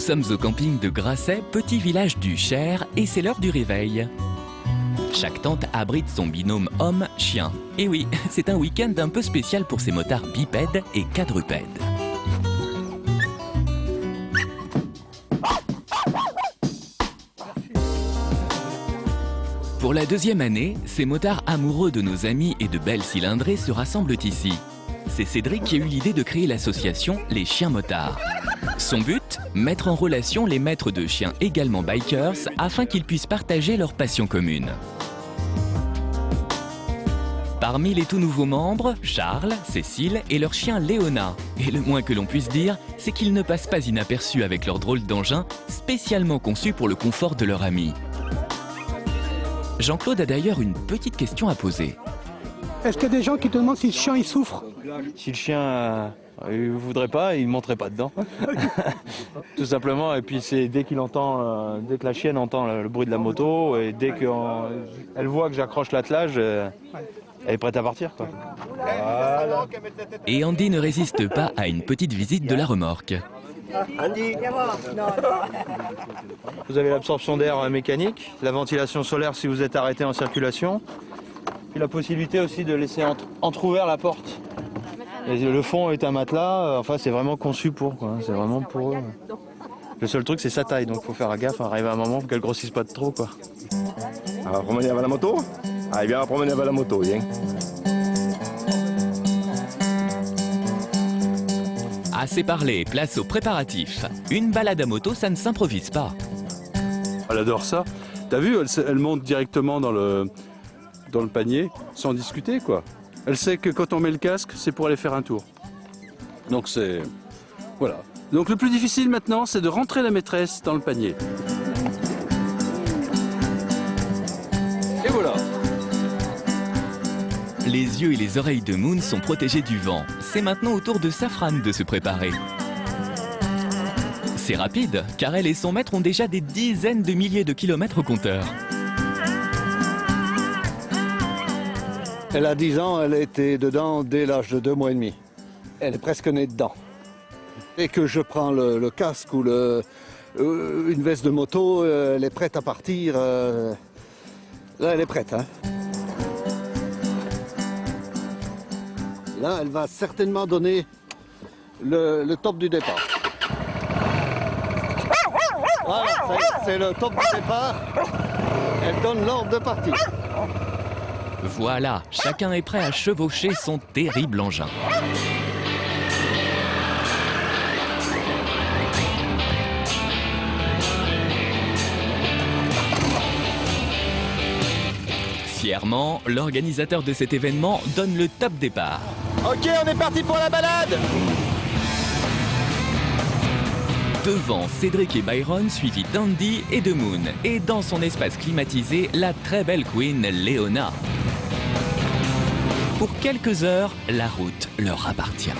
sommes au camping de Grasset, petit village du Cher, et c'est l'heure du réveil. Chaque tente abrite son binôme homme-chien. Et oui, c'est un week-end un peu spécial pour ces motards bipèdes et quadrupèdes. Pour la deuxième année, ces motards amoureux de nos amis et de belles cylindrées se rassemblent ici. C'est Cédric qui a eu l'idée de créer l'association Les Chiens Motards. Son but, mettre en relation les maîtres de chiens également bikers afin qu'ils puissent partager leur passion commune. Parmi les tout nouveaux membres, Charles, Cécile et leur chien Léona. Et le moins que l'on puisse dire, c'est qu'ils ne passent pas inaperçus avec leur drôle d'engin, spécialement conçu pour le confort de leur ami. Jean-Claude a d'ailleurs une petite question à poser. Est-ce qu'il y a des gens qui te demandent si le chien il souffre? Si le chien il voudrait pas, il ne monterait pas dedans. Tout simplement. Et puis c'est dès qu'il entend, dès que la chienne entend le bruit de la moto et dès qu'elle voit que j'accroche l'attelage, elle est prête à partir, quoi. Voilà. Et Andy ne résiste pas à une petite visite de la remorque. Andy. Vous avez l'absorption d'air mécanique, la ventilation solaire si vous êtes arrêté en circulation, puis la possibilité aussi de laisser entrouvert la porte. Et le fond est un matelas, enfin c'est vraiment conçu pour, c'est vraiment pour eux. Le seul truc c'est sa taille, donc il faut faire gaffe, arriver à un moment qu'elle grossisse pas de trop, quoi. On va promener avec la moto? Allez, viens, on va promener avec la moto, viens. Assez parlé, place aux préparatifs. Une balade à moto, ça ne s'improvise pas. Elle adore ça. T'as vu, elle monte directement dans le panier, sans discuter, quoi. Elle sait que quand on met le casque, c'est pour aller faire un tour. Donc c'est... Voilà. Donc le plus difficile maintenant, c'est de rentrer la maîtresse dans le panier. Et voilà. Les yeux et les oreilles de Moon sont protégés du vent. C'est maintenant au tour de Safran de se préparer. C'est rapide, car elle et son maître ont déjà des dizaines de milliers de kilomètres au compteur. Elle a 10 ans, elle était dedans dès l'âge de 2 mois et demi. Elle est presque née dedans. Dès que je prends le casque ou une veste de moto, elle est prête à partir. Là, elle est prête, hein. Là, elle va certainement donner le top du départ. Voilà, c'est le top du départ. Elle donne l'ordre de partir. Voilà, chacun est prêt à chevaucher son terrible engin. Fièrement, l'organisateur de cet événement donne le top départ. Ok, on est parti pour la balade. Devant, Cédric et Byron, suivis d'Andy et de Moon. Et dans son espace climatisé, la très belle Queen Léona. Pour quelques heures, la route leur appartient.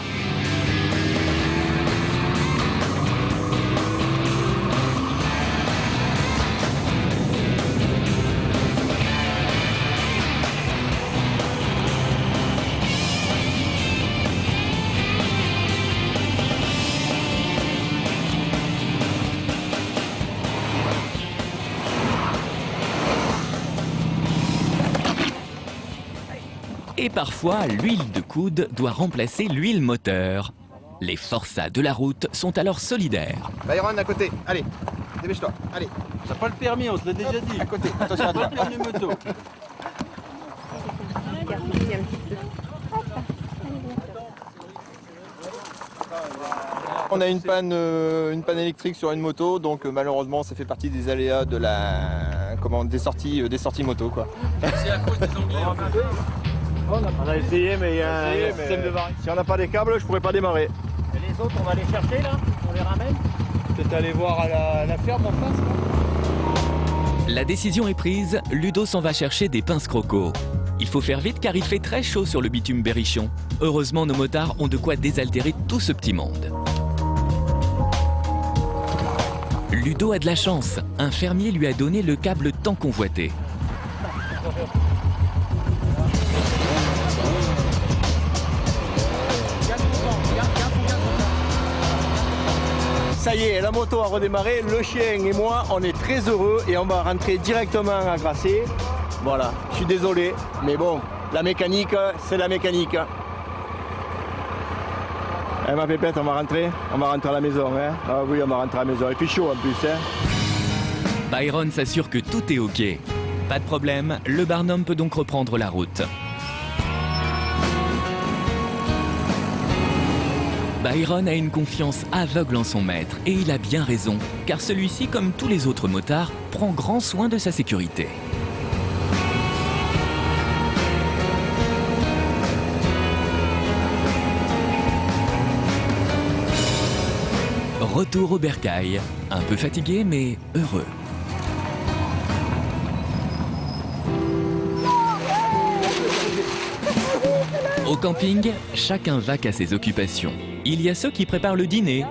Et parfois, l'huile de coude doit remplacer l'huile moteur. Les forçats de la route sont alors solidaires. Byron, à côté, allez, dépêche-toi, allez. T'as pas le permis, on te l'a déjà dit. À côté, attention à toi. Pas le permis moto. On a une panne électrique sur une moto, donc malheureusement ça fait partie des aléas de des sorties moto, quoi. C'est à cause des anglais. On a essayé, mais il y a un système de variation. Si on n'a pas des câbles, je pourrais pas démarrer. Et les autres, on va les chercher là? On les ramène? Peut-être aller voir à la ferme en face, là. La décision est prise, Ludo s'en va chercher des pinces croco. Il faut faire vite car il fait très chaud sur le bitume berrichon. Heureusement, nos motards ont de quoi désaltérer tout ce petit monde. Ludo a de la chance. Un fermier lui a donné le câble tant convoité. Ça y est, la moto a redémarré, le chien et moi, on est très heureux et on va rentrer directement à Grasset. Voilà, je suis désolé, mais bon, la mécanique, c'est la mécanique. Eh, ma pépette, on va rentrer à la maison. Hein. Ah oui, on va rentrer à la maison. Il fait chaud en plus. Hein. Byron s'assure que tout est OK. Pas de problème, le Barnum peut donc reprendre la route. Byron a une confiance aveugle en son maître et il a bien raison, car celui-ci, comme tous les autres motards, prend grand soin de sa sécurité. Retour au bercail, un peu fatigué mais heureux. Au camping, chacun vaque à ses occupations. Il y a ceux qui préparent le dîner,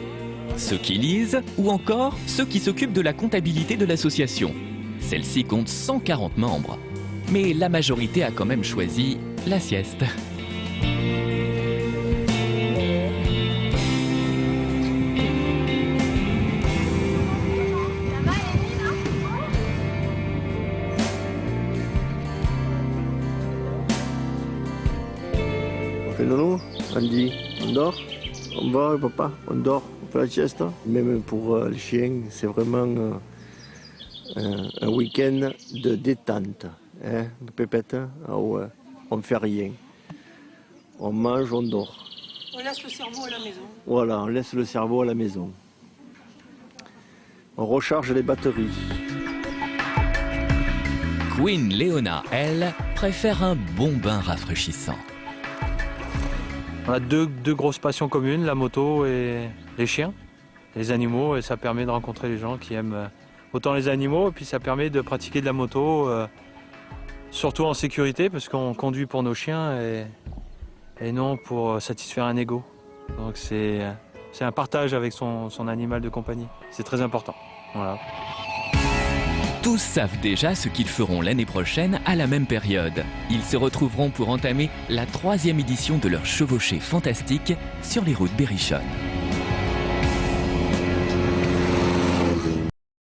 ceux qui lisent ou encore ceux qui s'occupent de la comptabilité de l'association. Celle-ci compte 140 membres. Mais la majorité a quand même choisi la sieste. On fait nono, on dit, on dort, on va, papa, on dort, on fait la sieste. Même pour les chiens, c'est vraiment un week-end de détente. Hein, pépette, ah ouais, on fait rien. On mange, on dort. On laisse le cerveau à la maison. Voilà, on laisse le cerveau à la maison. On recharge les batteries. Queen Léona, elle, préfère un bon bain rafraîchissant. On a deux grosses passions communes, la moto et les chiens, les animaux, et ça permet de rencontrer les gens qui aiment autant les animaux, et puis ça permet de pratiquer de la moto, surtout en sécurité, parce qu'on conduit pour nos chiens et non pour satisfaire un ego. Donc c'est un partage avec son animal de compagnie, c'est très important. Voilà. Tous savent déjà ce qu'ils feront l'année prochaine à la même période. Ils se retrouveront pour entamer la 3e édition de leur chevauchée fantastique sur les routes berrichonnes.